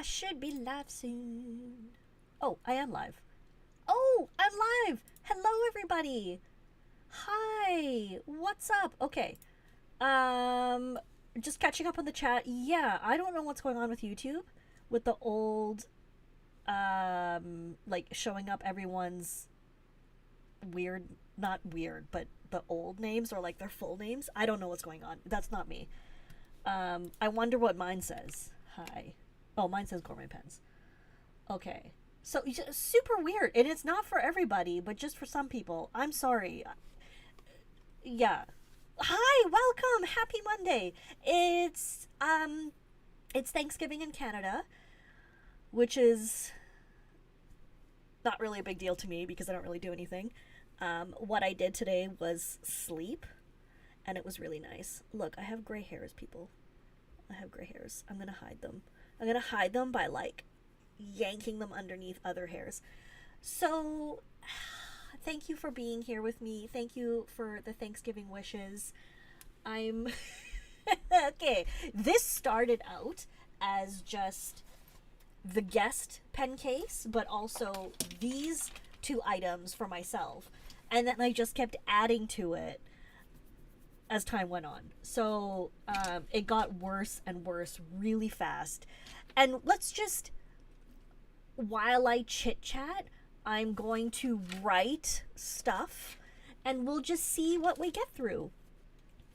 I should be live soon. Oh, I am live. Oh, I'm live. Hello, everybody. Hi. What's up? Okay. Um, just catching up on the chat. Yeah, I don't know what's going on with YouTube with the old, like showing up everyone's weird, not weird, but the old names or like their full names. I don't know what's going on. That's not me. I wonder what mine says. Hi. Oh, mine says Gourmet Pens. Okay. So super weird, and it's not for everybody, but just for some people. I'm sorry. Yeah. Hi, welcome. Happy Monday. It's Thanksgiving in Canada, which is not really a big deal to me because I don't really do anything. What I did today was sleep, and it was really nice. Look, I have gray hairs, people. I have gray hairs. I'm gonna hide them. I'm gonna hide them by like yanking them underneath other hairs. So, thank you for being here with me. Thank you for the Thanksgiving wishes. I'm okay. This started out as just the guest pen case, but also these two items for myself. And then I just kept adding to it as time went on. So it got worse and worse really fast. And let's just, while I chit chat, I'm going to write stuff and we'll just see what we get through.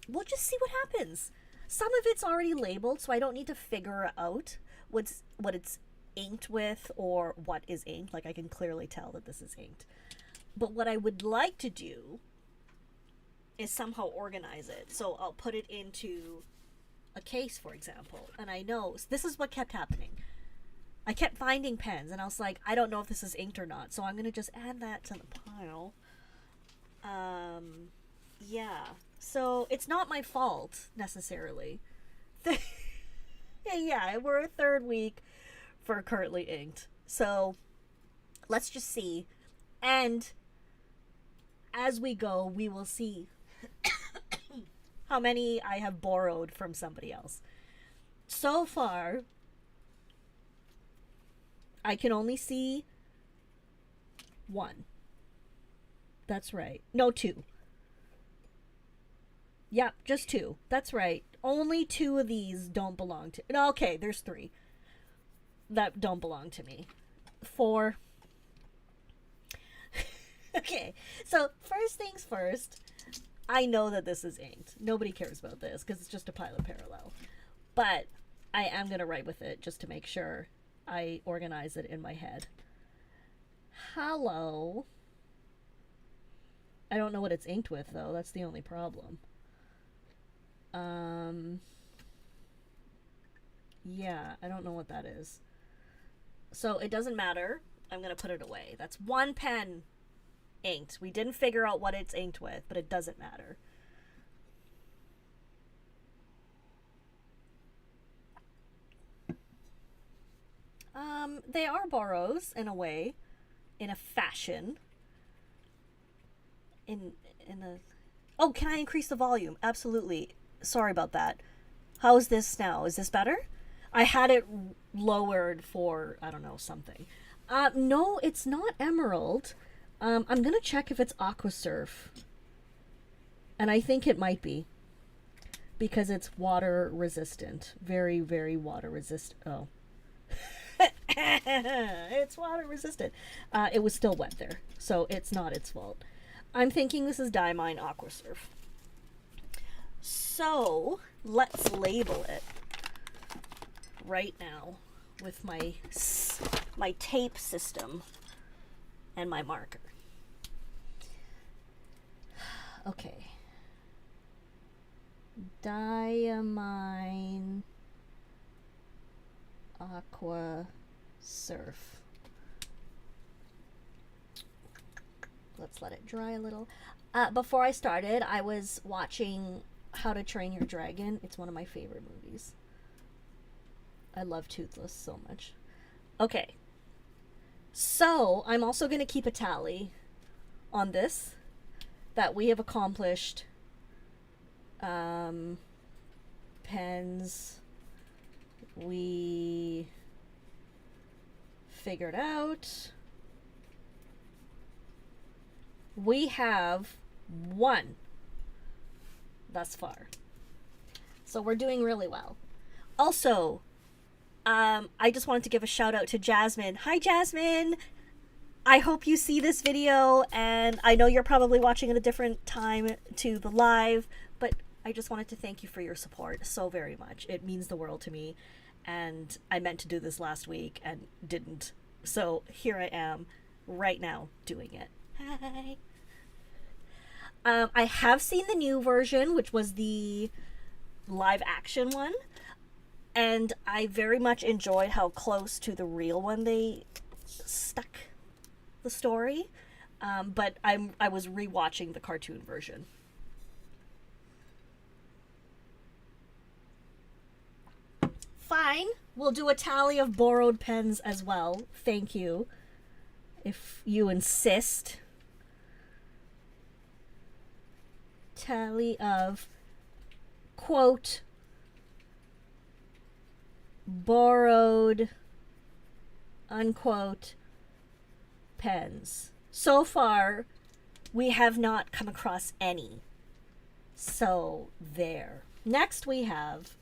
We'll just see what happens. Some of it's already labeled, so I don't need to figure out what it's inked with or what is inked. Like I can clearly tell that this is inked. But what I would like to do is somehow organize it. So I'll put it into a case, for example. And I know this is what kept happening. I kept finding pens, and I was like, I don't know if this is inked or not. So I'm going to just add that to the pile. Yeah. So it's not my fault, necessarily. Yeah, we're a third week for currently inked. So let's just see. And as we go, we will see how many I have borrowed from somebody else. So far, I can only see one. That's right. No, two. Yep, just two. That's right. Only two of these don't belong to... No, okay, there's three that don't belong to me. Four. Okay, so first things first, I know that this is inked. Nobody cares about this because it's just a pile of parallel. But I am going to write with it just to make sure I organize it in my head. Hello. I don't know what it's inked with, though. That's the only problem. Yeah, I don't know what that is. So it doesn't matter. I'm going to put it away. That's one pen inked. We didn't figure out what it's inked with, but it doesn't matter. They are borrows in a way, in a fashion. In a... Oh, can I increase the volume? Absolutely. Sorry about that. How is this now? Is this better? I had it lowered for, I don't know, something. No, it's not emerald. I'm gonna check if it's aqua surf. And I think it might be. Because it's water resistant. Very, very water resistant. Oh. It's water resistant. It was still wet there. So it's not its fault. I'm thinking this is Diamine Aqua Surf. So let's label it right now with my tape system and my marker. Okay. Diamine Aqua Surf. Let's let it dry a little. Before I started, I was watching How to Train Your Dragon. It's one of my favorite movies. I love Toothless so much. Okay. So, I'm also going to keep a tally on this that we have accomplished pens. We figured out. We have 1 thus far. So we're doing really well. Also, I just wanted to give a shout out to Jasmine. Hi, Jasmine! I hope you see this video, and I know you're probably watching at a different time to the live, but I just wanted to thank you for your support so very much. It means the world to me, and I meant to do this last week and didn't. So here I am right now doing it. Hi! I have seen the new version, which was the live action one, and I very much enjoyed how close to the real one they stuck the story, but I was rewatching the cartoon version. Fine, we'll do a tally of borrowed pens as well. Thank you, if you insist. Tally of, quote, borrowed, unquote, pens. So far, we have not come across any. So, there. Next we have,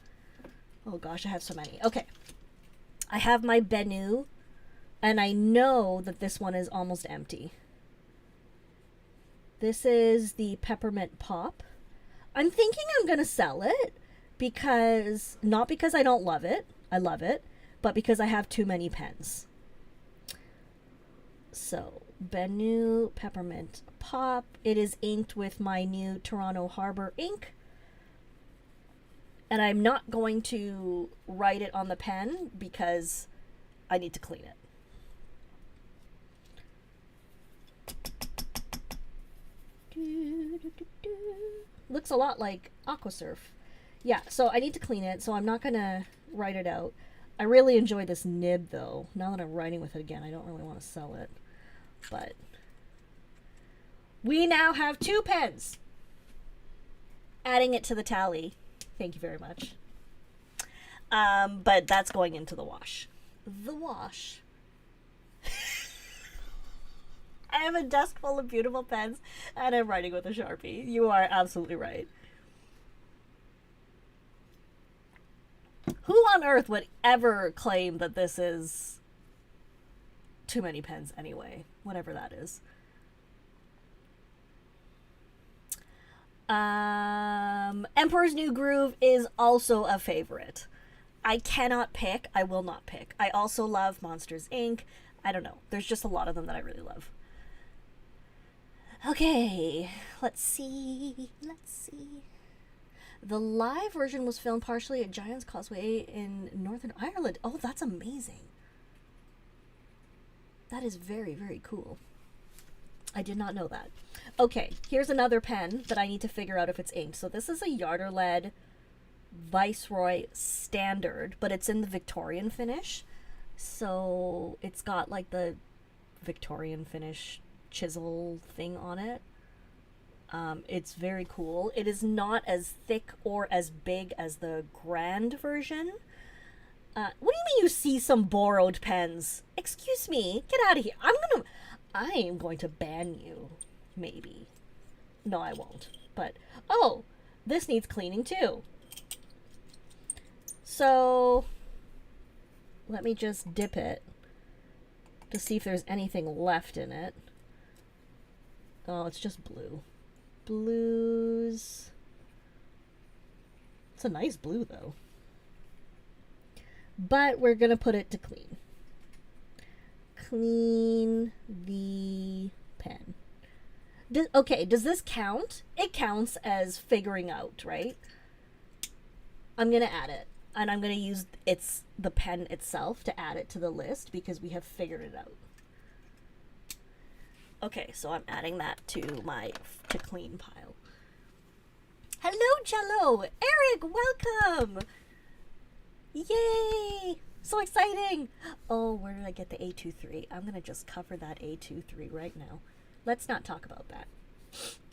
oh gosh, I have so many. Okay. I have my Bennu, and I know that this one is almost empty. This is the Peppermint Pop. I'm thinking I'm going to sell it because, not because I don't love it, I love it, but because I have too many pens. So, Bennu Peppermint Pop. It is inked with my new Toronto Harbor ink. And I'm not going to write it on the pen because I need to clean it. Looks a lot like Aquasurf. Yeah, so I need to clean it, so I'm not going to write it out. I really enjoy this nib, though. Now that I'm writing with it again, I don't really want to sell it. But we now have 2 pens. Adding it to the tally. Thank you very much. But that's going into the wash. The wash. I have a desk full of beautiful pens, and I'm writing with a Sharpie. You are absolutely right. Who on earth would ever claim that this is too many pens anyway? Whatever that is. Emperor's New Groove is also a favorite. I cannot pick. I will not pick. I also love Monsters, Inc. I don't know. There's just a lot of them that I really love. Okay, let's see. The live version was filmed partially at Giant's Causeway in Northern Ireland. Oh, that's amazing. That is very, very cool. I did not know that. Okay, here's another pen that I need to figure out if it's inked. So this is a Yarder-Lead Viceroy Standard, but it's in the Victorian finish. So it's got like the Victorian finish chisel thing on it. It's very cool. It is not as thick or as big as the grand version. What do you mean you see some borrowed pens? Excuse me, get out of here. I am going to ban you. Maybe. No, I won't. But, oh, this needs cleaning too. So, let me just dip it to see if there's anything left in it. Oh, it's just blue. Blues. It's a nice blue, though. But we're going to put it to clean. Clean the pen. Okay, does this count? It counts as figuring out, right? I'm going to add it. And I'm going to use the pen itself to add it to the list because we have figured it out. Okay, so I'm adding that to my to clean pile. Hello, Jello! Eric, welcome! Yay! So exciting! Oh, where did I get the A23? I'm going to just cover that A23 right now. Let's not talk about that.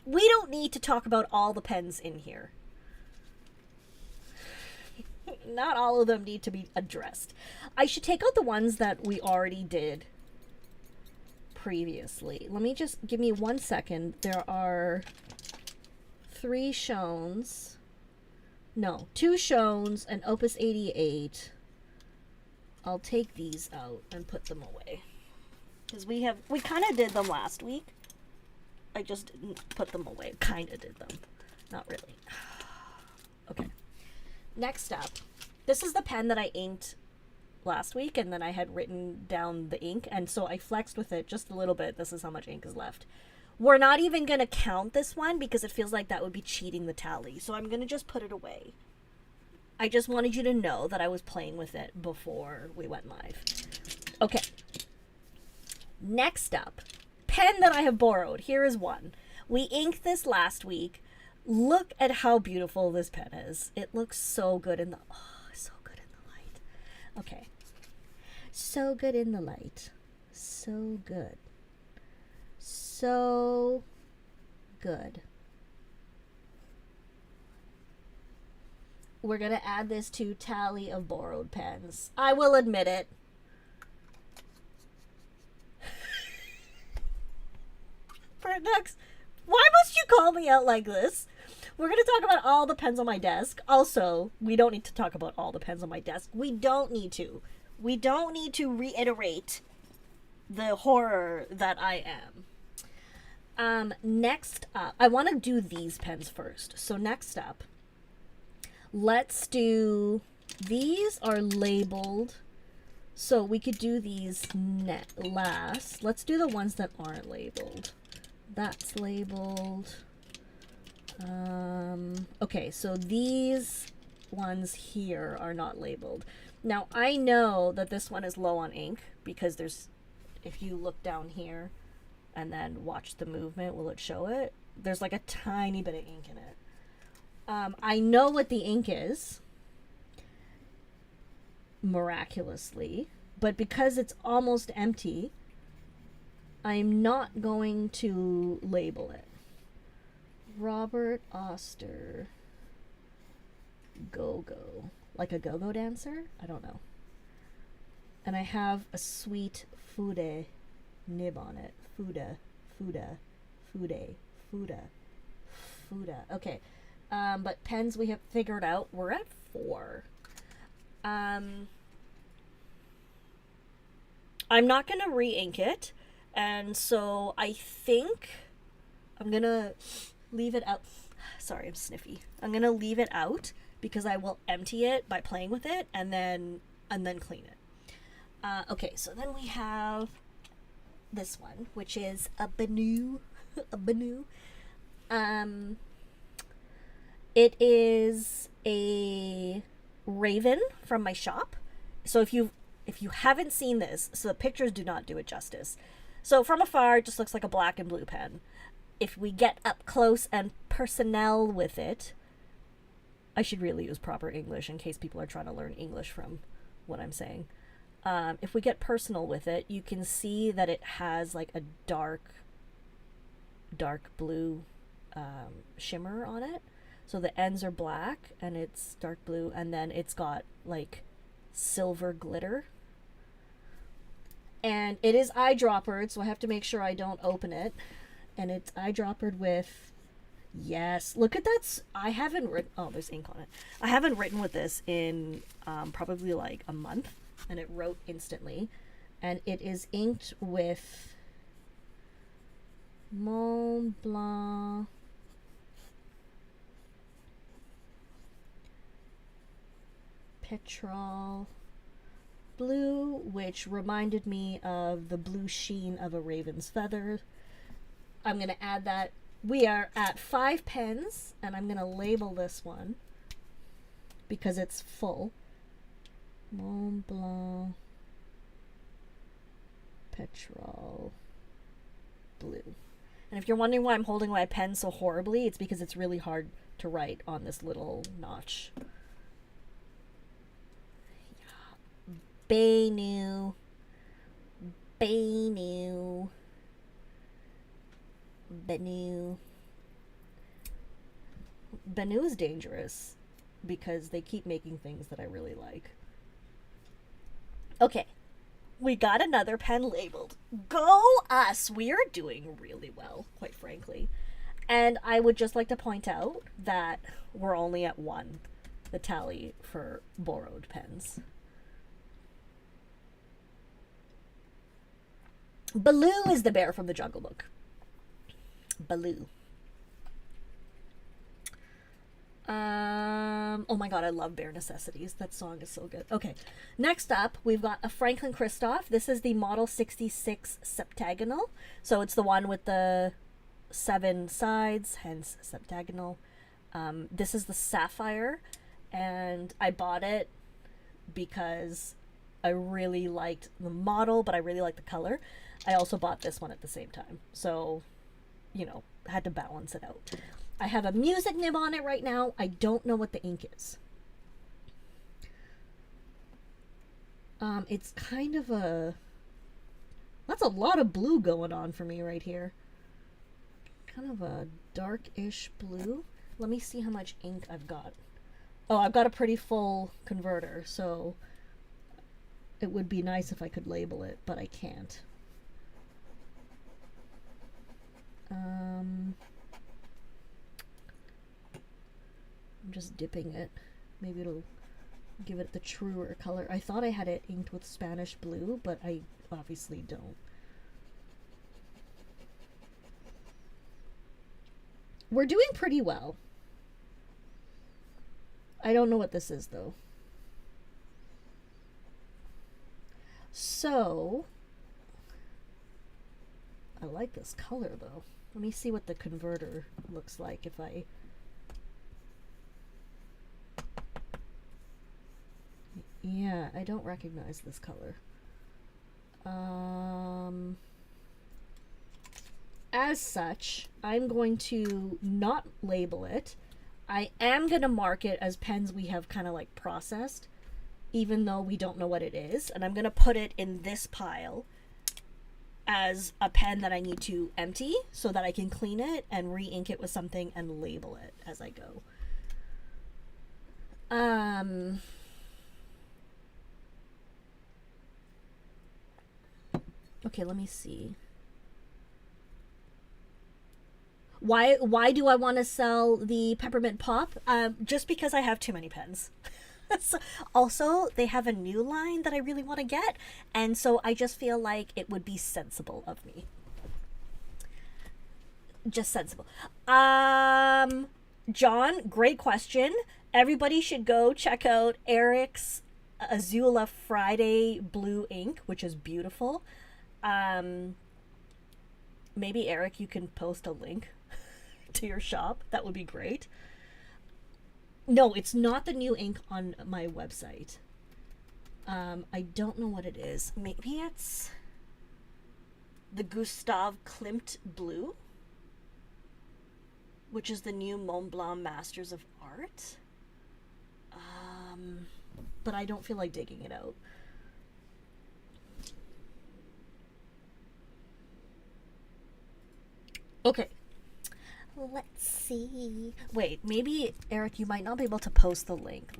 We don't need to talk about all the pens in here. not all of them need to be addressed. I should take out the ones that we already did previously. Let me just, give me 1 second. There are 3 shows. No, 2 shows and Opus 88. I'll take these out and put them away. Because we kind of did them last week. I just didn't put them away. Kind of did them. Not really. Okay. Next up. This is the pen that I inked last week, and then I had written down the ink, and so I flexed with it just a little bit. This is how much ink is left. We're not even going to count this one because it feels like that would be cheating the tally. So I'm going to just put it away. I just wanted you to know that I was playing with it before we went live. Okay. Next up, pen that I have borrowed. Here is one. We inked this last week. Look at how beautiful this pen is. It looks so good in the... Oh, so good in the light. Okay. So good in the light. So good. So good. We're going to add this to tally of borrowed pens. I will admit it. For next, why must you call me out like this? We're going to talk about all the pens on my desk. Also, we don't need to talk about all the pens on my desk. We don't need to. We don't need to reiterate the horror that I am. Next up, I want to do these pens first. So next up, let's do, these are labeled, so we could do these last. Let's do the ones that aren't labeled. That's labeled. Okay, so these ones here are not labeled. Now, I know that this one is low on ink because there's, if you look down here and then watch the movement, will it show it? There's like a tiny bit of ink in it. I know what the ink is, miraculously, but because it's almost empty, I'm not going to label it. Robert Oster Go-Go. Like a go-go dancer? I don't know. And I have a sweet Fude nib on it. Fuda. Okay. But pens we have figured out. We're at 4. I'm not going to re-ink it. And so I think I'm going to leave it out. Sorry, I'm sniffy. I'm going to leave it out because I will empty it by playing with it and then clean it. Okay, so then we have this one, which is a Banu. A Banu. It is a raven from my shop. So if you haven't seen this, so the pictures do not do it justice. So from afar, it just looks like a black and blue pen. If we get up close and personnel with it, I should really use proper English in case people are trying to learn English from what I'm saying. If we get personal with it, you can see that it has like a dark blue shimmer on it. So the ends are black and it's dark blue, and then it's got like silver glitter. And it is eyedroppered, so I have to make sure I don't open it. And it's eyedroppered with, yes, look at that. I haven't written, oh, there's ink on it. I haven't written with this in probably like a month, and it wrote instantly. And it is inked with Mont Blanc Petrol blue, which reminded me of the blue sheen of a raven's feather. I'm going to add that. We are at 5 pens, and I'm going to label this one because it's full. Mont Blanc Petrol blue. And if you're wondering why I'm holding my pen so horribly, it's because it's really hard to write on this little notch. Banu. Banu. Banu. Banu is dangerous. because they keep making things that I really like. Okay, we got another pen labeled. Go us! We are doing really well, quite frankly. And I would just like to point out that we're only at 1, the tally for borrowed pens. Baloo is the bear from the Jungle Book. Baloo. Oh my god, I love Bare Necessities. That song is so good. Okay, next up, we've got a Franklin Christoph. This is the Model 66 Septagonal. So it's the one with the 7 sides, hence septagonal. This is the Sapphire, and I bought it because I really liked the model, but I really liked the color. I also bought this one at the same time. So, you know, had to balance it out. I have a music nib on it right now. I don't know what the ink is. It's kind of a... That's a lot of blue going on for me right here. Kind of a dark-ish blue. Let me see how much ink I've got. Oh, I've got a pretty full converter, so it would be nice if I could label it, but I can't. I'm just dipping it. Maybe it'll give it the truer color. I thought I had it inked with Spanish blue, but I obviously don't. We're doing pretty well. I don't know what this is, though. So, I like this color, though. Let me see what the converter looks like if I... Yeah, I don't recognize this color. As such, I'm going to not label it. I am going to mark it as pens we have kind of like processed, even though we don't know what it is. And I'm going to put it in this pile as a pen that I need to empty so that I can clean it and re-ink it with something and label it as I go. Okay, let me see. Why do I want to sell the Peppermint Pop? Just because I have too many pens. So, also, they have a new line that I really want to get, and so I just feel like it would be sensible of me. Just sensible. John, great question. Everybody should go check out Eric's Azula Friday blue ink, which is beautiful. Maybe Eric, you can post a link to your shop. That would be great. No, it's not the new ink on my website. I don't know what it is. Maybe it's the Gustav Klimt blue, which is the new Mont Blanc Masters of Art. But I don't feel like digging it out. Okay. Let's see. Wait, maybe, Eric, you might not be able to post the link.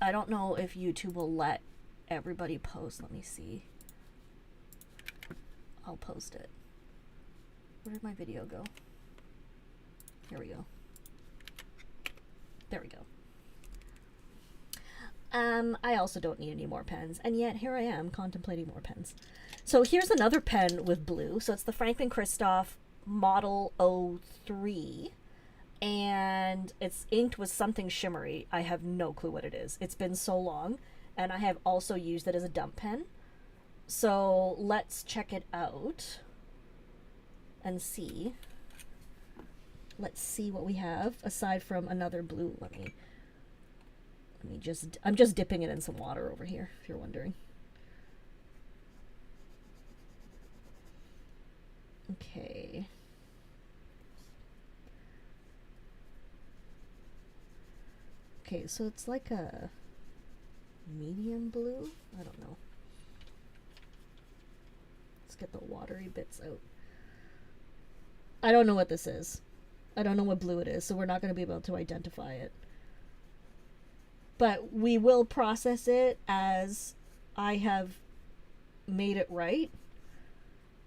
I don't know if YouTube will let everybody post. Let me see. I'll post it. Where did my video go? Here we go. There we go. I also don't need any more pens, and yet here I am contemplating more pens. So here's another pen with blue. So it's the Franklin Christoph Model 03, and it's inked with something shimmery. I have no clue what it is. It's been so long, and I have also used it as a dump pen. So let's check it out and see. Let's see what we have aside from another blue. Let me just, I'm just dipping it in some water over here, if you're wondering. Okay. Okay, so it's like a medium blue? I don't know. Let's get the watery bits out. I don't know what this is. I don't know what blue it is, so we're not going to be able to identify it. But we will process it as I have made it right.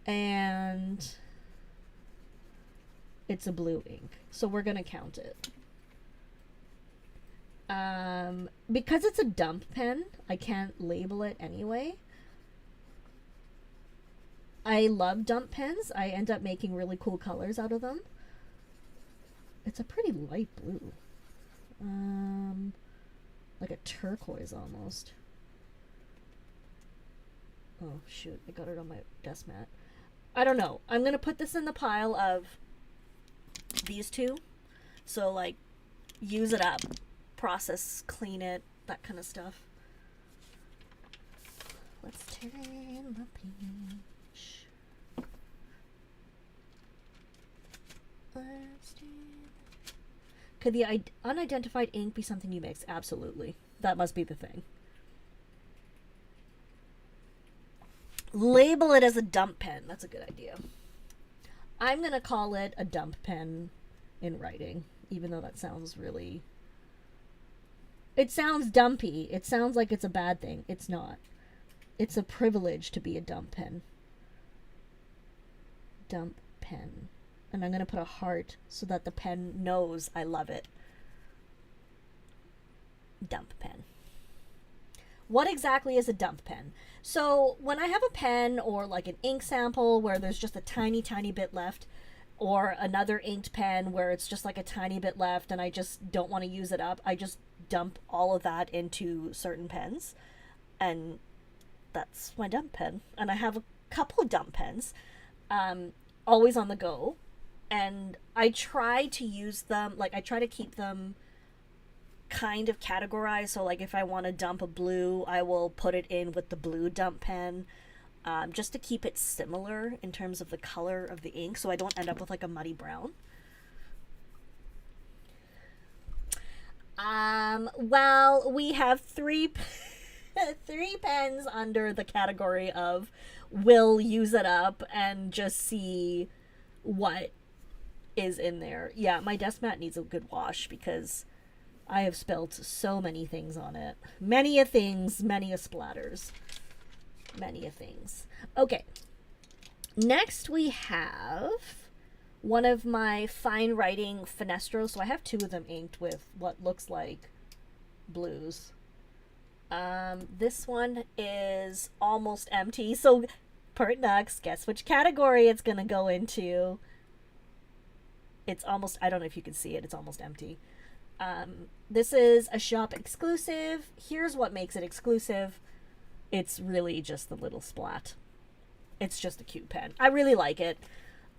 And it's a blue ink. So we're going to count it. Because it's a dump pen, I can't label it anyway. I love dump pens. I end up making really cool colors out of them. It's a pretty light blue. Like a turquoise almost. Oh shoot, I got it on my desk mat. I don't know. I'm gonna put this in the pile of these two. So like, use it up, process, clean it, that kind of stuff. Let's turn the page. Could the unidentified ink be something you mix? Absolutely. That must be the thing. Label it as a dump pen. That's a good idea. I'm going to call it a dump pen in writing, even though that sounds really... It sounds dumpy. It sounds like it's a bad thing. It's not. It's a privilege to be a dump pen. Dump pen. And I'm going to put a heart so that the pen knows I love it. Dump pen. What exactly is a dump pen? So when I have a pen or like an ink sample where there's just a tiny, tiny bit left, or another inked pen where it's just like a tiny bit left and I just don't want to use it up, I just dump all of that into certain pens. And that's my dump pen. And I have a couple of dump pens, always on the go. And I try to use them, like I try to keep them kind of categorized. So like if I want to dump a blue, I will put it in with the blue dump pen, just to keep it similar in terms of the color of the ink, so I don't end up with like a muddy brown. Well, we have three pens under the category of we'll use it up and just see what is in there. Yeah, my desk mat needs a good wash because I have spilt so many things on it. Many a things, many a splatters. Many a things. Okay. Next we have one of my fine writing Finestros. So I have two of them inked with what looks like blues. This one is almost empty. So, Pertnux, guess which category it's going to go into. It's almost, I don't know if you can see it, it's almost empty. This is a shop exclusive. Here's what makes it exclusive. It's really just the little splat. It's just a cute pen. I really like it.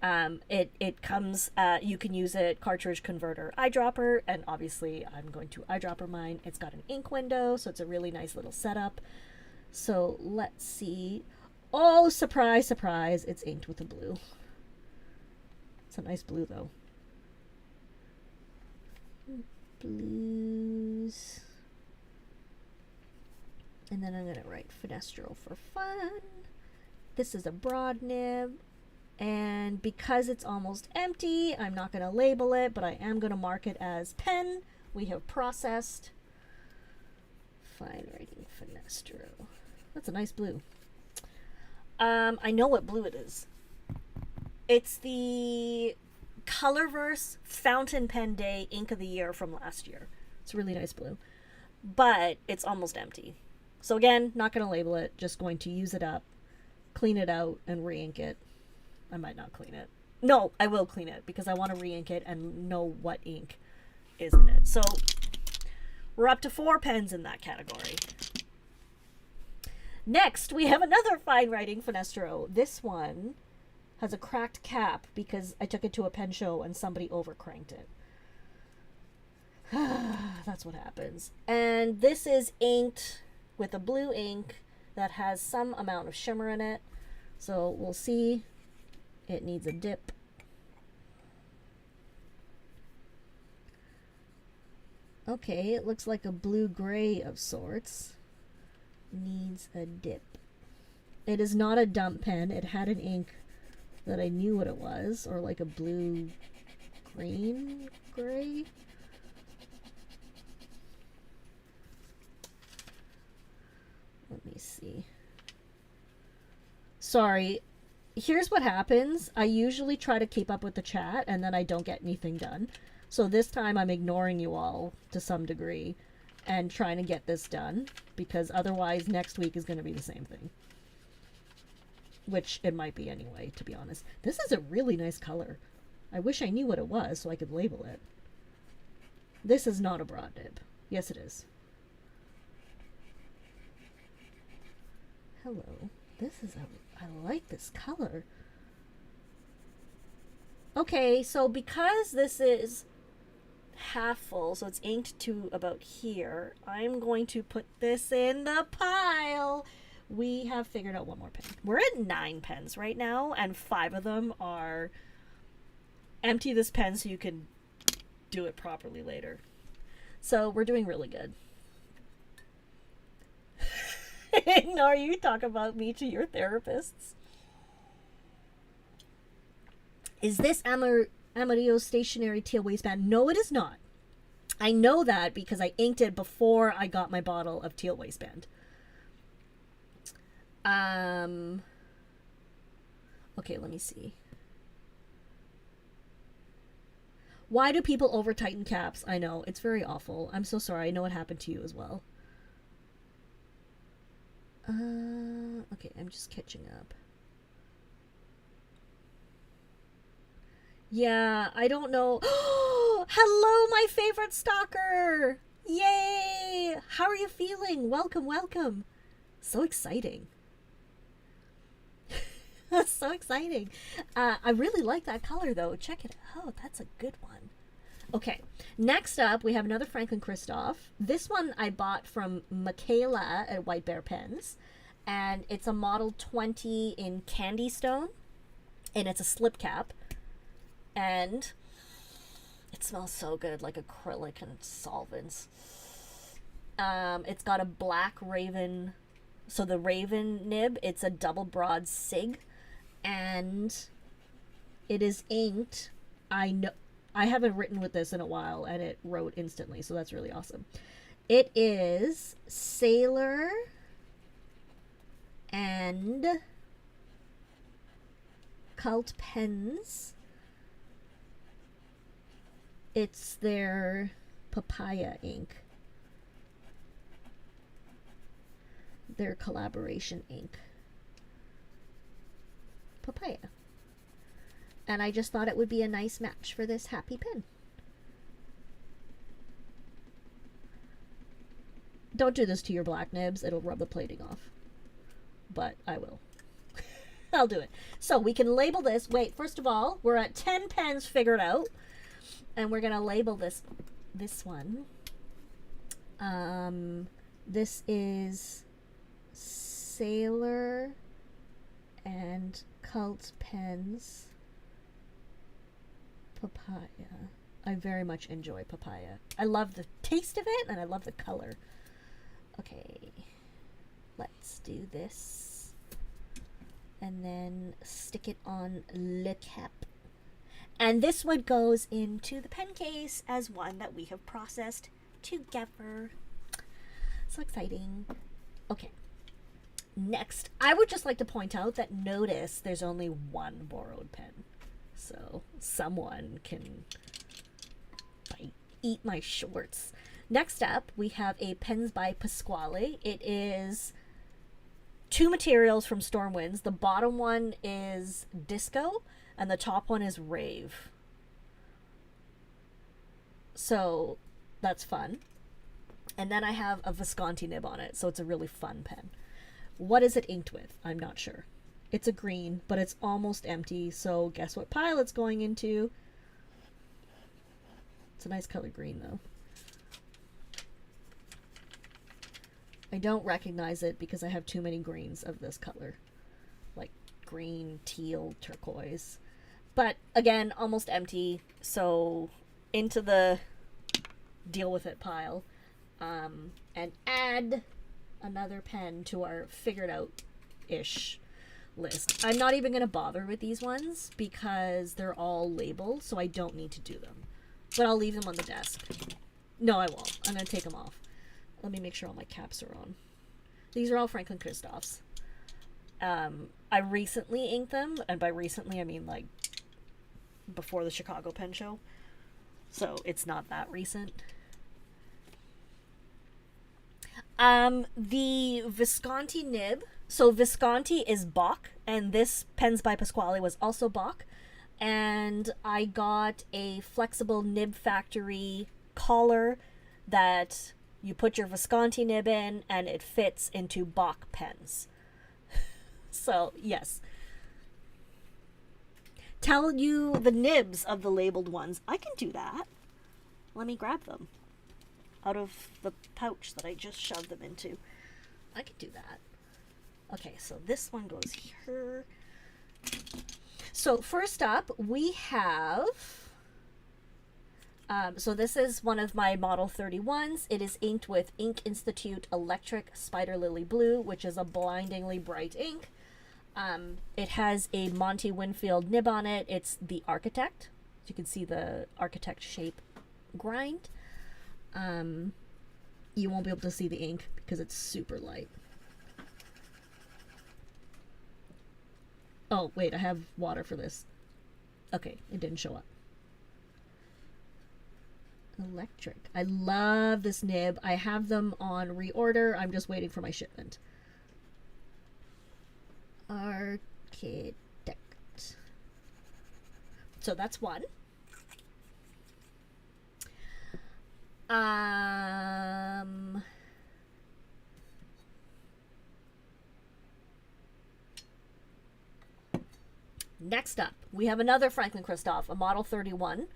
It comes, you can use it cartridge converter eyedropper, and obviously I'm going to eyedropper mine. It's got an ink window, so it's a really nice little setup. So let's see. Oh, surprise, surprise, it's inked with a blue. It's a nice blue though. Blues. And then I'm going to write Finestro for fun. This is a broad nib. And because it's almost empty, I'm not going to label it, but I am going to mark it as pen. We have processed. Fine writing Finestro. That's a nice blue. I know what blue it is. It's the Colorverse Fountain Pen Day Ink of the Year from last year. It's a really nice blue. But it's almost empty. So again, not going to label it, just going to use it up, clean it out, and re-ink it. I might not clean it. No, I will clean it because I want to re-ink it and know what ink is in it. So we're up to 4 pens in that category. Next, we have another fine writing Finestro. This one has a cracked cap because I took it to a pen show and somebody overcranked it. That's what happens. And this is inked with a blue ink that has some amount of shimmer in it. So we'll see. It needs a dip. Okay, it looks like a blue-gray of sorts. Needs a dip. It is not a dump pen. It had an ink that I knew what it was, or like a blue green gray. Let me see. Sorry. Here's what happens. I usually try to keep up with the chat and then I don't get anything done. So this time I'm ignoring you all to some degree and trying to get this done, because otherwise next week is going to be the same thing. Which it might be anyway, to be honest. This is a really nice color. I wish I knew what it was so I could label it. This is not a broad nib. Yes, it is. Hello. This is I like this color. Okay, so because this is half full, so it's inked to about here, I'm going to put this in the pile. We have figured out one more pen. We're at 9 pens right now, and 5 of them are empty this pen so you can do it properly later. So we're doing really good. Ignore you talk about me to your therapists. Is this Amarillo stationary teal waistband? No, it is not. I know that because I inked it before I got my bottle of teal waistband. Okay, let me see. Why do people over tighten caps? I know, it's very awful. I'm so sorry. I know it happened to you as well. Okay, I'm just catching up. Yeah, I don't know. Hello, my favorite stalker! Yay! How are you feeling? Welcome, welcome. So exciting. That's so exciting. I really like that color, though. Check it out. That's a good one. Okay, next up, we have another Franklin Christoph. This one I bought from Michaela at White Bear Pens, and it's a Model 20 in Candy Stone, and it's a slip cap, and it smells so good, like acrylic and solvents. It's got a black raven, so the raven nib, it's a double broad sig, and it is inked. I haven't written with this in a while, and it wrote instantly, so that's really awesome. It is Sailor and Cult Pens. It's their papaya ink. Their collaboration ink. Papaya. And I just thought it would be a nice match for this happy pen. Don't do this to your black nibs. It'll rub the plating off. But I will. I'll do it. So we can label this. Wait, first of all, we're at 10 pens figured out. And we're going to label this one. This is Sailor and Cult Pens. Papaya. I very much enjoy papaya. I love the taste of it and I love the color. Okay, let's do this and then stick it on le cap. And this one goes into the pen case as one that we have processed together. So exciting. Okay, next I would just like to point out that notice there's only one borrowed pen. So someone can eat my shorts. Next up, we have a Pens by Pasquale. It is 2 materials from Stormwinds. The bottom one is Disco, and the top one is Rave. So that's fun. And then I have a Visconti nib on it, so it's a really fun pen. What is it inked with? I'm not sure. It's a green, but it's almost empty, so guess what pile it's going into? It's a nice color green, though. I don't recognize it because I have too many greens of this color. Like green, teal, turquoise. But, again, almost empty, so into the deal with it pile. And add another pen to our figured out-ish list. I'm not even going to bother with these ones because they're all labeled, so I don't need to do them. But I'll leave them on the desk. No, I won't. I'm going to take them off. Let me make sure all my caps are on. These are all Franklin Christophs. I recently inked them, and by recently I mean like before the Chicago Pen Show. So it's not that recent. The Visconti nib. So Visconti is Bach, and this Pens by Pasquale was also Bach. And I got a flexible Nib Factory collar that you put your Visconti nib in, and it fits into Bach pens. So, yes. Tell you the nibs of the labeled ones. I can do that. Let me grab them out of the pouch that I just shoved them into. I can do that. Okay, so this one goes here. So first up, we have... so this is one of my Model 31s. It is inked with Ink Institute Electric Spider Lily Blue, which is a blindingly bright ink. It has a Monty Winfield nib on it. It's the Architect. You can see the Architect shape grind. You won't be able to see the ink because it's super light. Oh, wait, I have water for this. Okay, it didn't show up. Electric. I love this nib. I have them on reorder. I'm just waiting for my shipment. Architect. So that's one. Next up, we have another Franklin Christoph, a Model 31.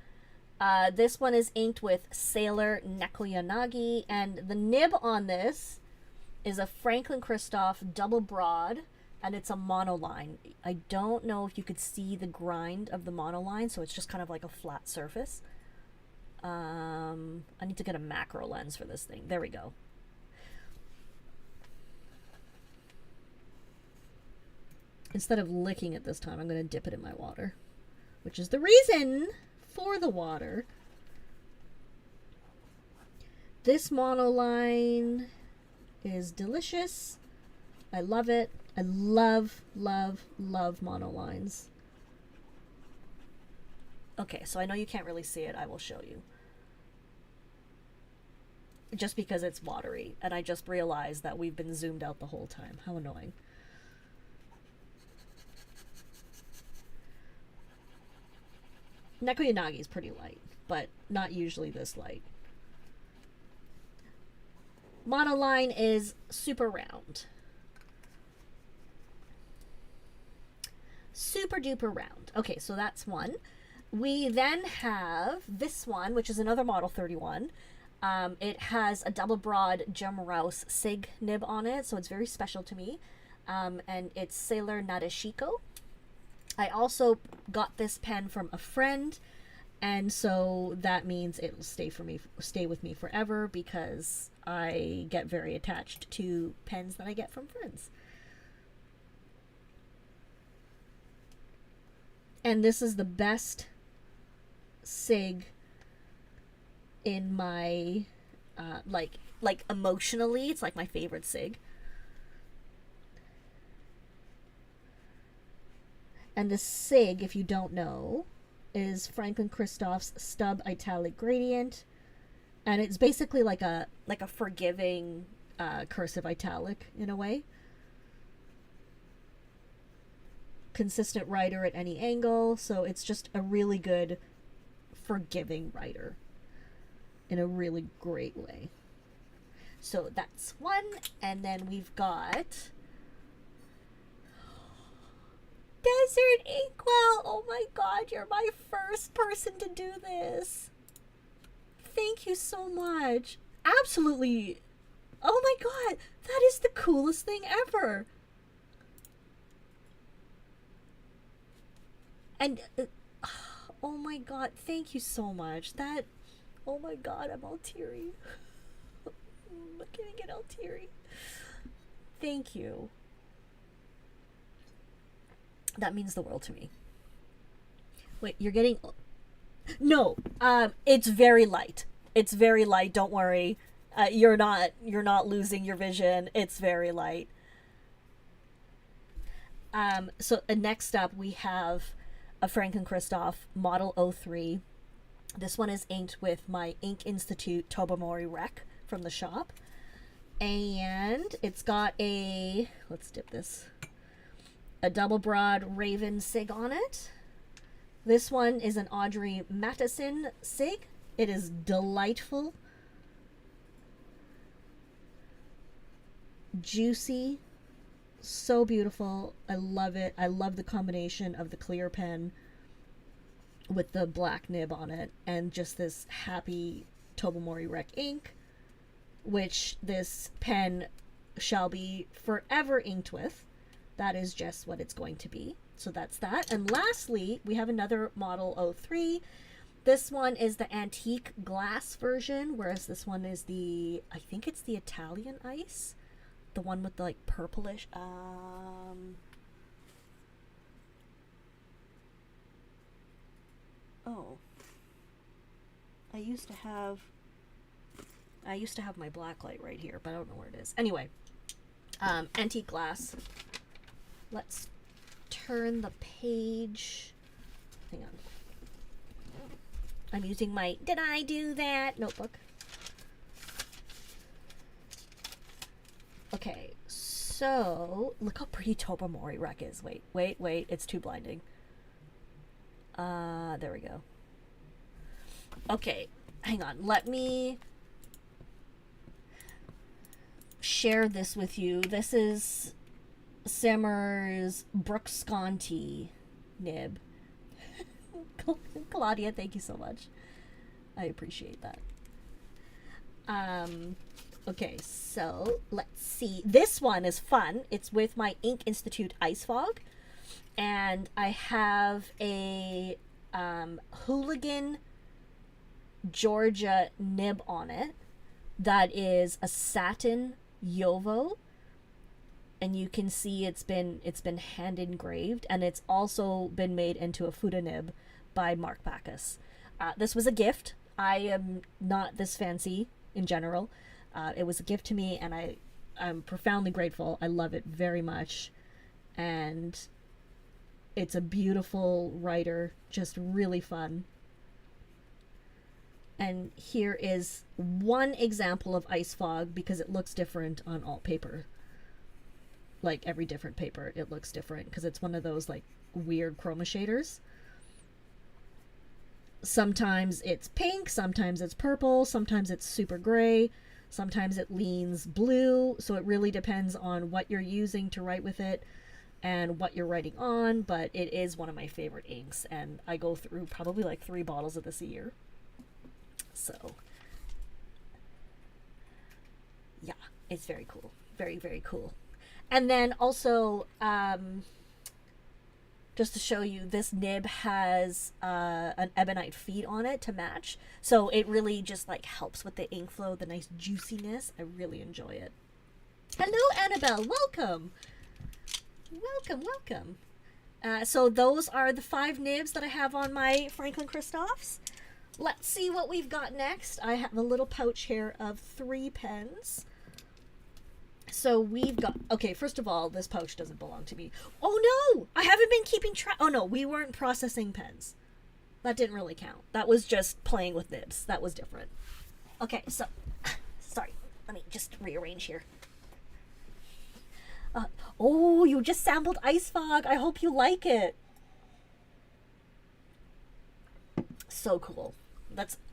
This one is inked with Sailor Nekoyanagi, and the nib on this is a Franklin Christoph double broad, and it's a monoline. I don't know if you could see the grind of the monoline, so it's just kind of like a flat surface. I need to get a macro lens for this thing. There we go. Instead of licking it this time, I'm going to dip it in my water, which is the reason for the water. This monoline is delicious. I love it. I love, love, love monolines. Okay, so I know you can't really see it. I will show you. Just because it's watery, and I just realized that we've been zoomed out the whole time. How annoying. Nekoyanagi is pretty light, but not usually this light. Monoline is super round. Super duper round. Okay, so that's one. We then have this one, which is another Model 31. It has a double broad Jim Rouse Sig nib on it, so it's very special to me. And it's Sailor Nadeshiko. I also got this pen from a friend, and so that means it'll stay with me forever, because I get very attached to pens that I get from friends. And this is the best Sig in my like emotionally, it's like my favorite Sig. And the Sig, if you don't know, is Franklin Christoph's Stub Italic Gradient, and it's basically like a forgiving cursive italic in a way. Consistent writer at any angle, so it's just a really good forgiving writer in a really great way. So that's one, and then we've got Desert Inkwell. Oh my god, you're my first person to do this. Thank you so much. Absolutely. Oh my god, that is the coolest thing ever. And oh my god, thank you so much. That, oh my god, I'm all teary. I'm getting all teary. Thank you. That means the world to me. Wait, you're getting... No, it's very light. It's very light, don't worry. You're not losing your vision. It's very light. So next up we have a Frank and Christoph Model 03. This one is inked with my Ink Institute Tobamori Rec from the shop. And it's got a, let's dip this, a double broad raven sig on it. This one is an Audrey Matheson sig. It is delightful, juicy, so beautiful. I love it. I love the combination of the clear pen with the black nib on it and just this happy Tobamori Rec ink, which this pen shall be forever inked with. That is just what it's going to be. So that's that. And lastly, we have another Model 03. This one is the antique glass version, whereas this one is the, I think it's the Italian ice. The one with the like purplish, oh. I used to have my black light right here, but I don't know where it is. Anyway, antique glass. Let's turn the page. Hang on. I'm using my Did I Do That notebook. Okay, so look how pretty Tobamori Rec is. Wait, it's too blinding. There we go. Okay, hang on. Let me share this with you. This is Simmer's Brooks Sconti nib. Claudia, thank you so much. I appreciate that. Okay, so let's see. This one is fun. It's with my Ink Institute Ice Fog. And I have a Hooligan Georgia nib on it that is a satin Yovo, and you can see it's been hand engraved, and it's also been made into a Fuda nib by Mark Bacchus. This was a gift. I am not this fancy in general. It was a gift to me, and I'm profoundly grateful. I love it very much, and it's a beautiful writer, just really fun. And here is one example of ice fog, because it looks different on all paper. Like every different paper, it looks different, because it's one of those like weird chroma shaders. Sometimes it's pink, sometimes it's purple, sometimes it's super gray, sometimes it leans blue, so it really depends on what you're using to write with it and what you're writing on, but it is one of my favorite inks, and I go through probably like 3 bottles of this a year. So, yeah, it's very cool. Very, very cool. And then also, just to show you, this nib has an ebonite feed on it to match. So it really just like helps with the ink flow, the nice juiciness. I really enjoy it. Hello, Annabelle. Welcome. Welcome. So those are the 5 nibs that I have on my Franklin Christophs. Let's see what we've got next. I have a little pouch here of 3 pens. So we've got, okay, first of all, this pouch doesn't belong to me. Oh no, I haven't been keeping track. Oh no, we weren't processing pens. That didn't really count. That was just playing with nibs. That was different. Okay, so, sorry, let me just rearrange here. Oh, you just sampled Ice Fog. I hope you like it. So cool.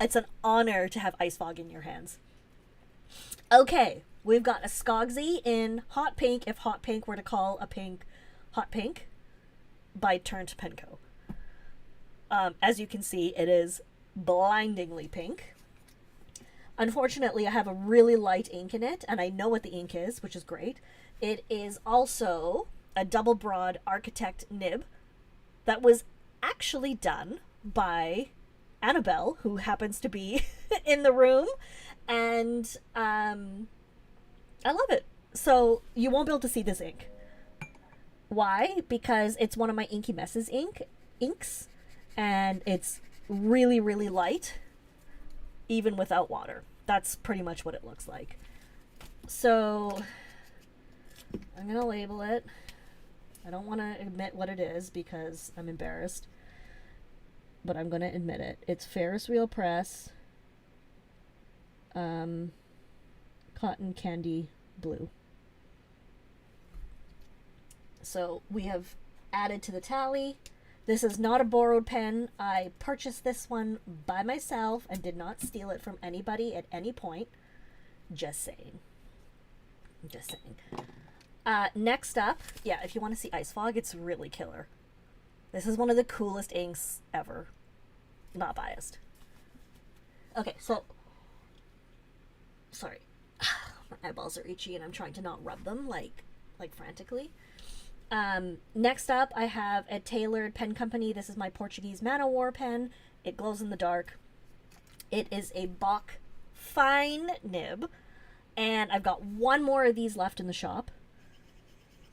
It's an honor to have Ice Fog in your hands. Okay, we've got a Skogsy in hot pink, if hot pink were to call a pink hot pink, by Turnt Penco. As you can see, it is blindingly pink. Unfortunately, I have a really light ink in it, and I know what the ink is, which is great. It is also a double broad Architect nib that was actually done by Annabelle, who happens to be in the room, and I love it. So you won't be able to see this ink. Why? Because it's one of my Inky Messes inks, and it's really, really light, even without water. That's pretty much what it looks like. So I'm gonna label it. I don't want to admit what it is because I'm embarrassed, but I'm gonna admit it. It's Ferris Wheel Press Cotton Candy Blue. So we have added to the tally. This is not a borrowed pen. I purchased this one by myself and did not steal it from anybody at any point. Just saying. Just saying. Next up, yeah, if you want to see Ice Fog, it's really killer. This is one of the coolest inks ever. Not biased. Okay, so... Sorry. My eyeballs are itchy and I'm trying to not rub them, like frantically. Next up, I have a tailored pen company. This is my Portuguese Man O' War pen. It glows in the dark. It is a Bach fine nib. And I've got one more of these left in the shop.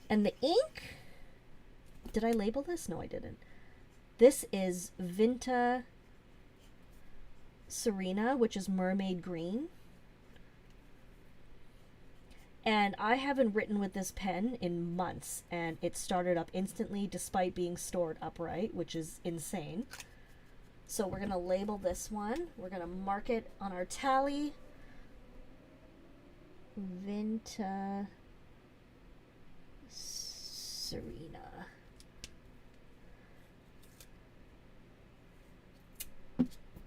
And the ink... Did I label this? No, I didn't. This is Vinta Serena, which is Mermaid Green. And I haven't written with this pen in months, and it started up instantly despite being stored upright, which is insane. So we're going to label this one. We're going to mark it on our tally. Vinta Serena.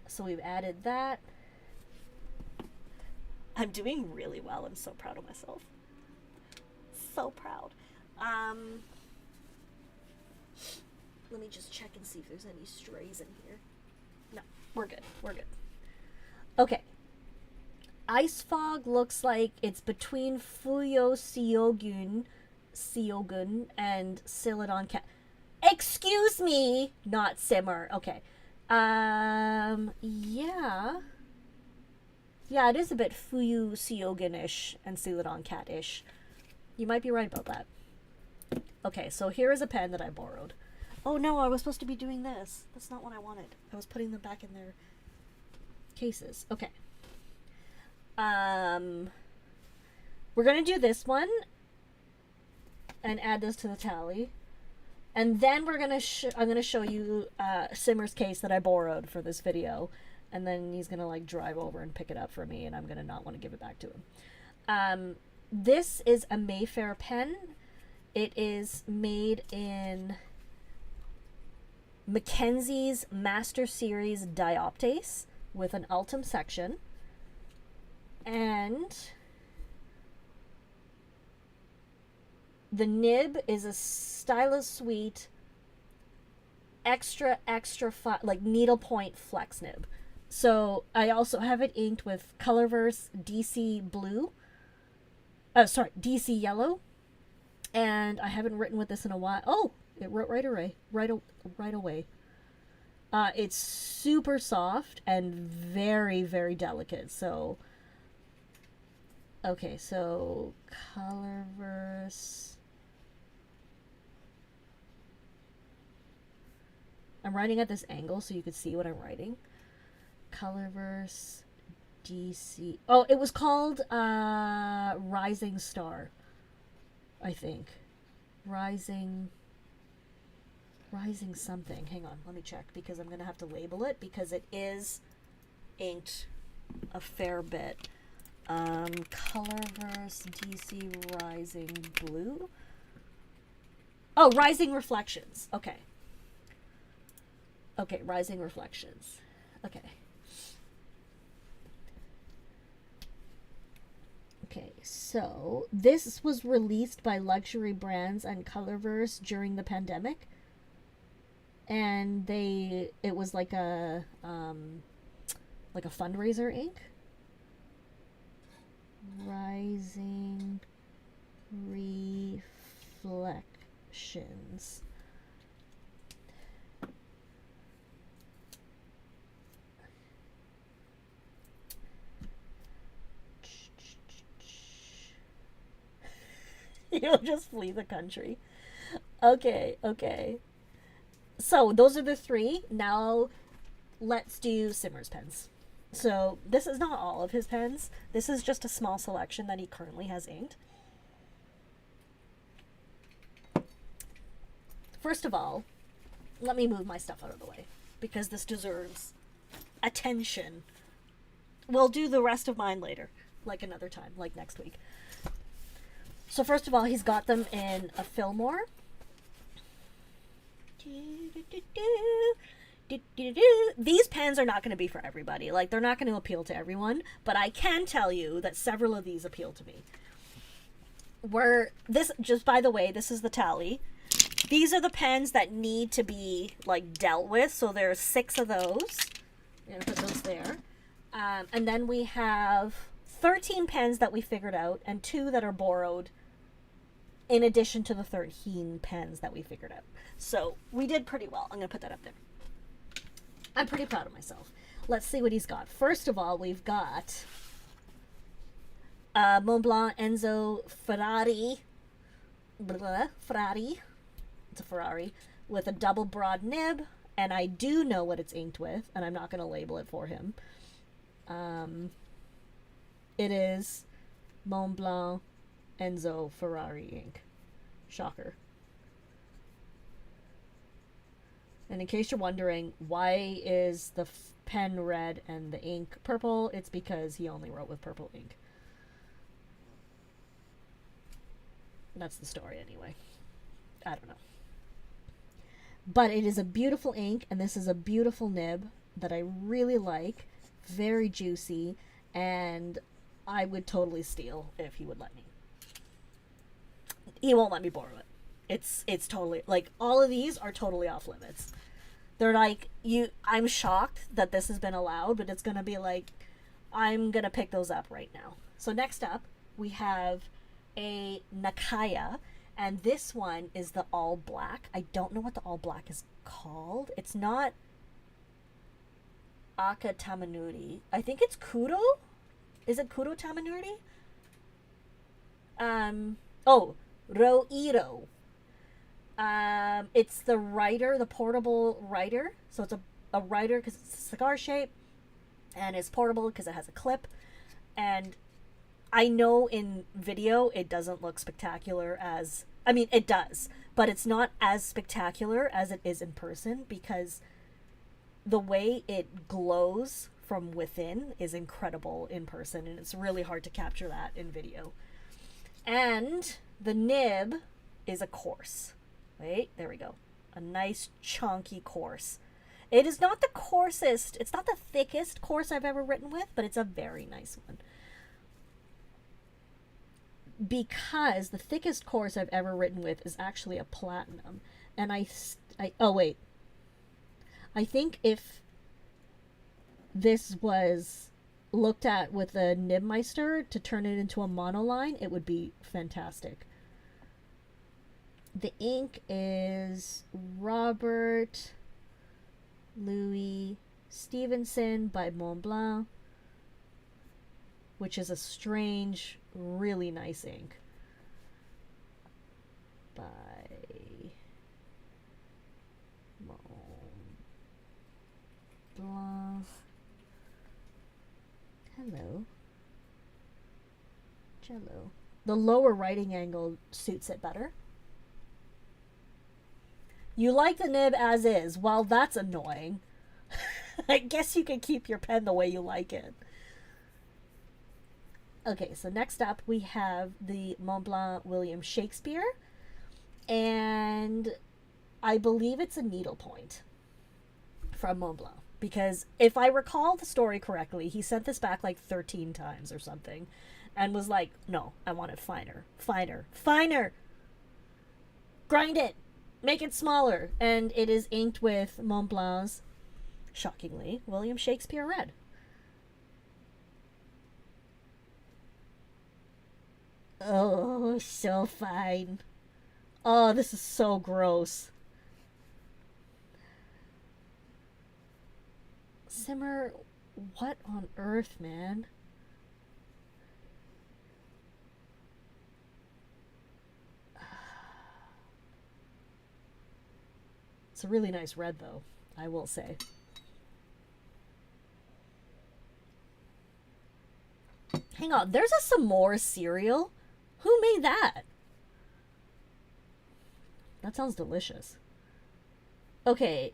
So we've added that. I'm doing really well. I'm so proud of myself. So proud. Let me just check and see if there's any strays in here. No, we're good. We're good. Okay. Ice Fog looks like it's between Fuyo Seogun and Celadon Cat. Excuse me, not Simmer. Okay. Yeah. Yeah, it is a bit Fuyu Seogun-ish and Celadon Cat-ish. You might be right about that. Okay, so here is a pen that I borrowed. Oh no, I was supposed to be doing this. That's not what I wanted. I was putting them back in their cases. Okay. We're gonna do this one and add this to the tally. And then we're gonna I'm gonna show you Simmer's case that I borrowed for this video. And then he's going to like drive over and pick it up for me, and I'm going to not want to give it back to him. This is a Mayfair pen. It is made in Mackenzie's Master Series Dioptase with an Ultim section. And the nib is a Stylus Suite extra like needlepoint flex nib. So I also have it inked with Colorverse DC Blue. DC Yellow. And I haven't written with this in a while. Oh, it wrote right away. It's super soft and very, very delicate. So, okay, so Colorverse. I'm writing at this angle so you can see what I'm writing. Colorverse DC. Oh, it was called Rising Star, I think. Rising something. Hang on, let me check because I'm gonna have to label it because it is inked a fair bit. Colorverse DC Rising Blue. Oh, Rising Reflections. Okay. Okay, Rising Reflections. Okay. Okay, so this was released by Luxury Brands and Colorverse during the pandemic, and it was like a fundraiser ink. Rising Reflections. You'll just flee the country. Okay, okay. So those are the three. Now let's do Simmer's pens. So this is not all of his pens. This is just a small selection that he currently has inked. First of all, let me move my stuff out of the way because this deserves attention. We'll do the rest of mine later, like another time, like next week. So first of all, he's got them in a Fillmore. These pens are not going to be for everybody. Like, they're not going to appeal to everyone, but I can tell you that several of these appeal to me. Just by the way, this is the tally. These are the pens that need to be, like, dealt with. So there's 6 of those. I'm going to put those there. And then we have 13 pens that we figured out and 2 that are borrowed in addition to the 13 pens that we figured out. So we did pretty well. I'm going to put that up there. I'm pretty proud of myself. Let's see what he's got. First of all, we've got Montblanc Enzo Ferrari. Ferrari. It's a Ferrari with a double broad nib. And I do know what it's inked with, and I'm not going to label it for him. It is Montblanc Enzo Ferrari ink. Shocker. And in case you're wondering, why is the pen red and the ink purple? It's because he only wrote with purple ink. That's the story anyway. I don't know. But it is a beautiful ink, and this is a beautiful nib that I really like. Very juicy, and I would totally steal if he would let me. He won't let me borrow it. It's totally, like, all of these are totally off limits. They're like, I'm shocked that this has been allowed, but it's going to be like, I'm going to pick those up right now. So next up, we have a Nakaya, and this one is the all black. I don't know what the all black is called. It's not Aka Tamanuri. I think it's Kuro? Is it Kuro Tamanuri? Roiro. It's the writer, the portable writer. So it's a writer because it's a cigar shape, and it's portable because it has a clip. And I know in video it doesn't look spectacular as, I mean, it does, but it's not as spectacular as it is in person because the way it glows from within is incredible in person, and it's really hard to capture that in video. And the nib is a coarse. Wait, there we go. A nice chunky coarse. It is not the coarsest, it's not the thickest coarse I've ever written with, but it's a very nice one. Because the thickest coarse I've ever written with is actually a platinum. And oh wait. I think if this was looked at with a Nibmeister to turn it into a monoline, it would be fantastic. The ink is Robert Louis Stevenson by Montblanc, which is a strange, really nice ink. By Montblanc. Hello. Jello. The lower writing angle suits it better. You like the nib as is. Well, that's annoying. I guess you can keep your pen the way you like it. Okay, so next up we have the Montblanc William Shakespeare. And I believe it's a needlepoint from Montblanc. Because if I recall the story correctly, he sent this back like 13 times or something. And was like, no, I want it finer. Finer. Finer! Grind it! Make it smaller. And it is inked with Montblanc's, shockingly, William Shakespeare Red. Oh, so fine. Oh, this is so gross. Simmer, what on earth, man? It's a really nice red, though, I will say. Hang on, there's a s'more cereal? Who made that? That sounds delicious. Okay,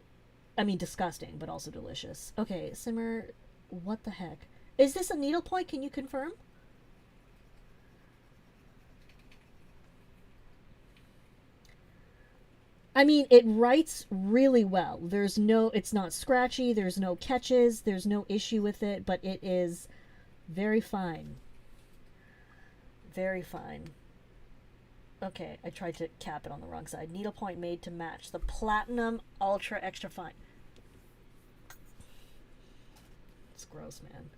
I mean disgusting, but also delicious. Okay, simmer, what the heck? Is this a needlepoint? Can you confirm? I mean, it writes really well. There's no, it's not scratchy, there's no catches, there's no issue with it, but it is very fine. Very fine. Okay, I tried to cap it on the wrong side. Needlepoint made to match the platinum ultra extra fine. It's gross, man.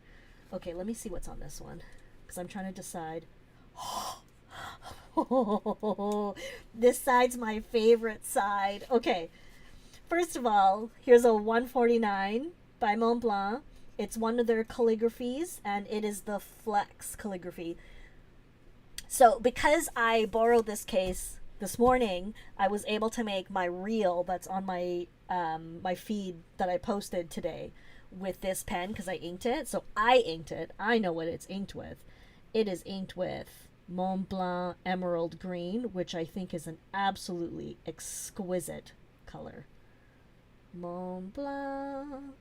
Okay, let me see what's on this one, because I'm trying to decide. This side's my favorite side. Okay, first of all, here's a 149 by Montblanc. It's one of their calligraphies, and it is the Flex calligraphy. So because I borrowed this case this morning, I was able to make my reel that's on my my feed that I posted today with this pen, because I inked it. So I inked it. I know what it's inked with. It is inked with Montblanc Emerald Green, which I think is an absolutely exquisite color. Montblanc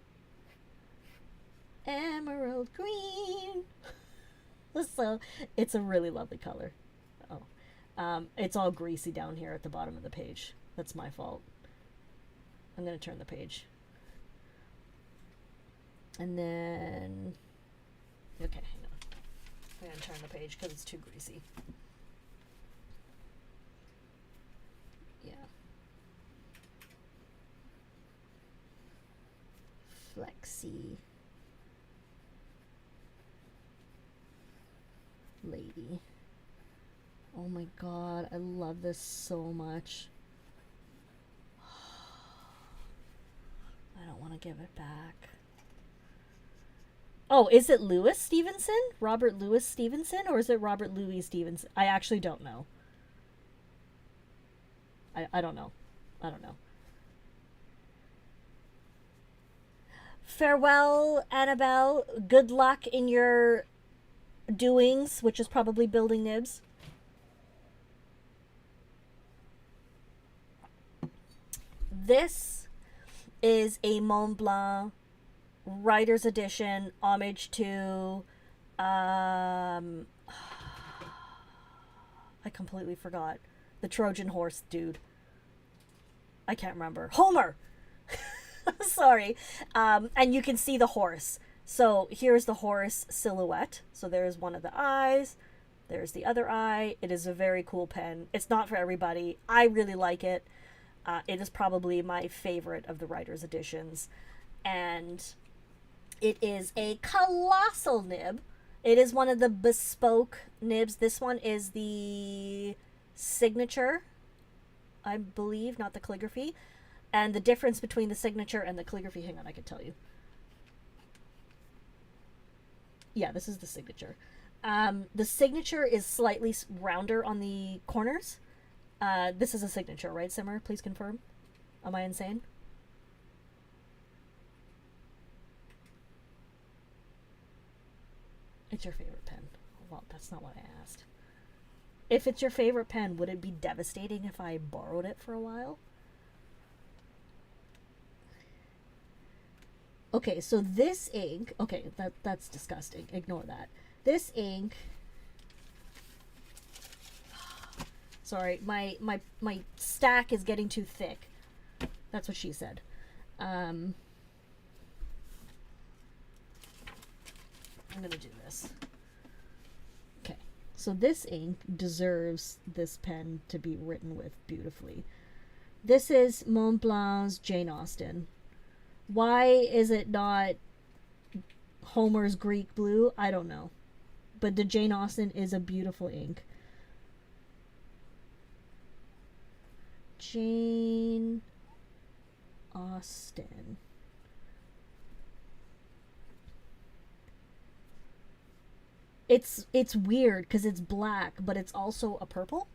Emerald Green. So it's a really lovely color. Oh, it's all greasy down here at the bottom of the page. That's my fault. I'm gonna turn the page. And then, okay, hang on. I'm gonna turn the page because it's too greasy. Yeah. Flexi lady. Oh my god, I love this so much. I don't want to give it back. Oh, is it Louis Stevenson? Robert Louis Stevenson? Or is it Robert Louis Stevenson? I actually don't know. I don't know. I don't know. Farewell, Annabelle. Good luck in your doings, which is probably building nibs. This is a Montblanc Writer's Edition homage to I completely forgot. The Trojan horse dude. I can't remember. Homer! Sorry. And you can see the horse. So here's the horse silhouette. So there's one of the eyes. There's the other eye. It is a very cool pen. It's not for everybody. I really like it. It is probably my favorite of the writer's editions. And it is a colossal nib. It is one of the bespoke nibs. This one is the signature, I believe, not the calligraphy. And the difference between the signature and the calligraphy, hang on, I can tell you. Yeah, this is the signature. The signature is slightly rounder on the corners. This is a signature, right, Simmer? Please confirm. Am I insane? It's your favorite pen. Well, that's not what I asked. If it's your favorite pen, would it be devastating if I borrowed it for a while? Okay, so this ink, okay, that's disgusting. Ignore that. This ink, sorry, my stack is getting too thick. That's what she said. I'm gonna do this. Okay, so this ink deserves this pen to be written with beautifully. This is Montblanc's Jane Austen. Why is it not Homer's Greek blue? I don't know. But the Jane Austen is a beautiful ink. Jane Austen. It's weird because it's black, but it's also a purple.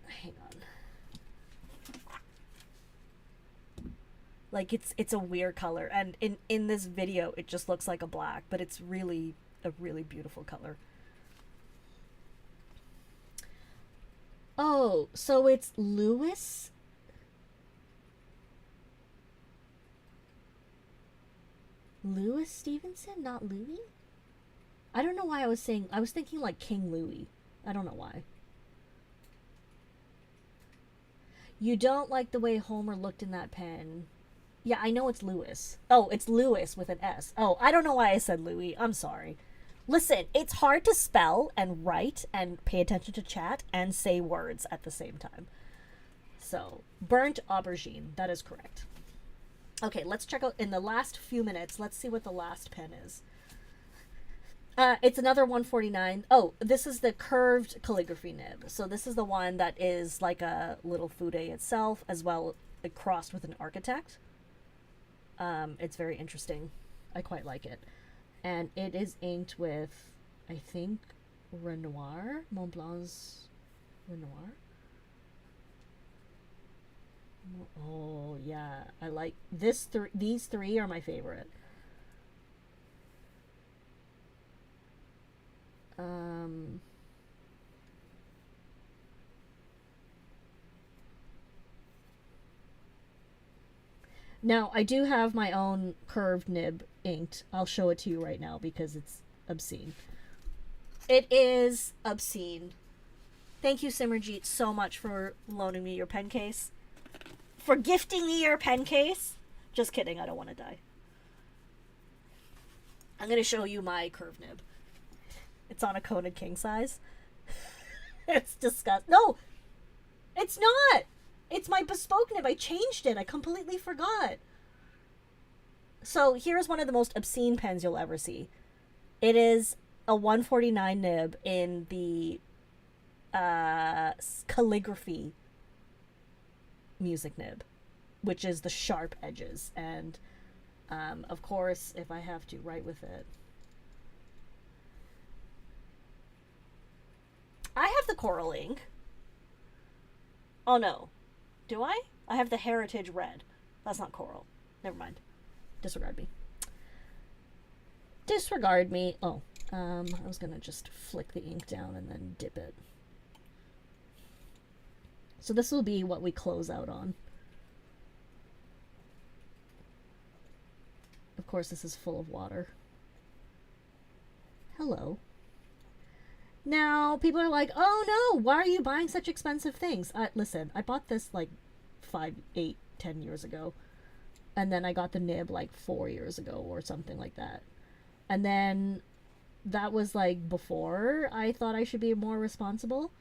Hang on. Like it's a weird color, and in this video it just looks like a black, but it's really a really beautiful color. Oh, so it's Louis Stevenson, not Louis? I don't know why I was thinking like King Louis. I don't know why. You don't like the way Homer looked in that pen. Yeah, I know it's Louis. Oh, it's Louis with an S. Oh, I don't know why I said Louis. I'm sorry. Listen, it's hard to spell and write and pay attention to chat and say words at the same time. So, burnt aubergine. That is correct. Okay, let's check out in the last few minutes. Let's see what the last pen is. It's another 149. Oh, this is the curved calligraphy nib. So this is the one that is like a little fude itself, as well crossed with an architect. It's very interesting. I quite like it. And it is inked with, I think, Renoir, Montblanc's Renoir. Oh yeah, I like this. These three are my favorite. Now I do have my own curved nib inked. I'll show it to you right now because it's obscene. It is obscene. Thank you, Simmerjeet, so much for loaning me your pen case. For gifting me your pen case. Just kidding, I don't want to die. I'm going to show you my curved nib. It's on a Conan king size. It's disgusting. No, it's not. It's my bespoke nib. I changed it. I completely forgot. So here's one of the most obscene pens you'll ever see. It is a 149 nib in the calligraphy music nib, which is the sharp edges. And of course, if I have to write with it, I have the coral ink. Oh no. Do I? I have the heritage red. That's not coral. Never mind. Disregard me. Disregard me. Oh, I was gonna just flick the ink down and then dip it. So this will be what we close out on. Of course, this is full of water. Hello. Now, people are like, oh no, why are you buying such expensive things? Listen, I bought this like 5, 8, 10 years ago. And then I got the nib like 4 years ago or something like that. And then that was like before I thought I should be more responsible.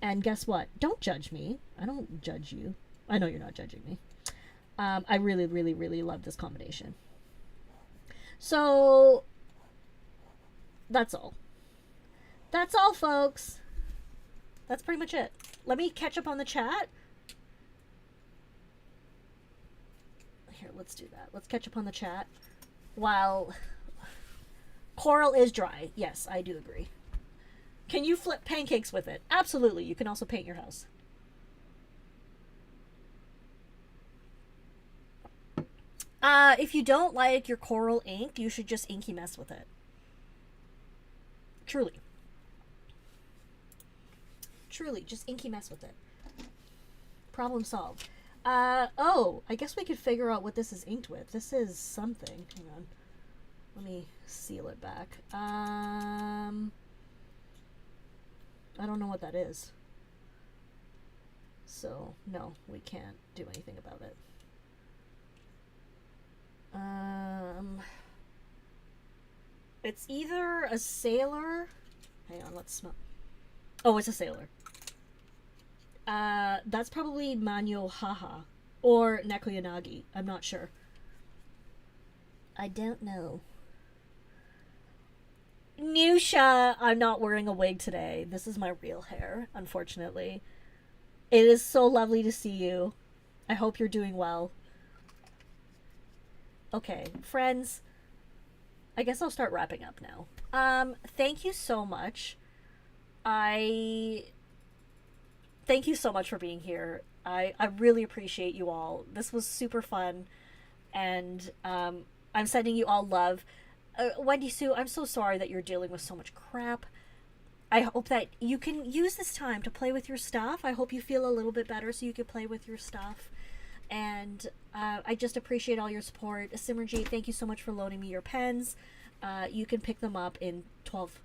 And guess what? Don't judge me. I don't judge you. I know you're not judging me. I really, really, really love this combination. So, that's all. That's all, folks. That's pretty much it. Let me catch up on the chat. Here, let's do that. Let's catch up on the chat. While coral is dry. Yes, I do agree. Can you flip pancakes with it? Absolutely. You can also paint your house. If you don't like your coral ink, you should just inky mess with it. Truly. Truly, just inky mess with it. Problem solved. Oh, I guess we could figure out what this is inked with. This is something. Hang on. Let me seal it back. I don't know what that is. So, no, we can't do anything about it. It's either a sailor. Hang on, let's smell. Oh, it's a sailor. That's probably Manyo Haha or Nekoyanagi. I'm not sure. I don't know. Nusha, I'm not wearing a wig today. This is my real hair, unfortunately. It is so lovely to see you. I hope you're doing well. Okay, friends, I guess I'll start wrapping up now. Thank you so much. Thank you so much for being here. I really appreciate you all. This was super fun. And I'm sending you all love. Wendy Sue, I'm so sorry that you're dealing with so much crap. I hope that you can use this time to play with your stuff. I hope you feel a little bit better so you can play with your stuff. And I just appreciate all your support. Simmerji, thank you so much for loaning me your pens. You can pick them up in 12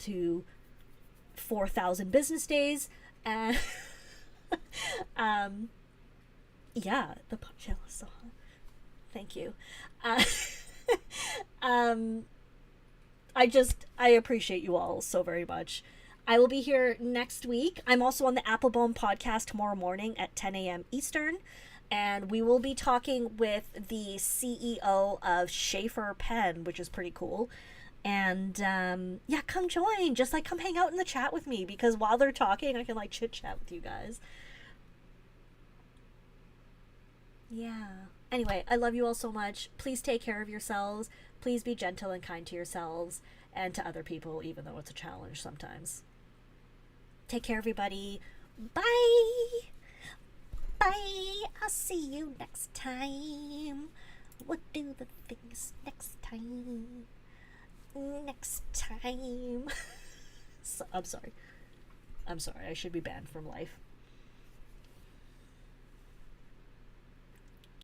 to 4,000 business days. And yeah, the punch so thank you. I appreciate you all so very much. I will be here next week. I'm also on the Appelboom podcast tomorrow morning at 10 a.m. Eastern, and we will be talking with the CEO of Schaefer Pen, which is pretty cool. And yeah, come join. Just like come hang out in the chat with me, because while they're talking, I can like chit chat with you guys. Yeah. Anyway, I love you all so much. Please take care of yourselves. Please be gentle and kind to yourselves and to other people, even though it's a challenge sometimes. Take care, everybody. Bye. Bye. I'll see you next time. We'll do the things next time. Next time. So, I'm sorry. I should be banned from life.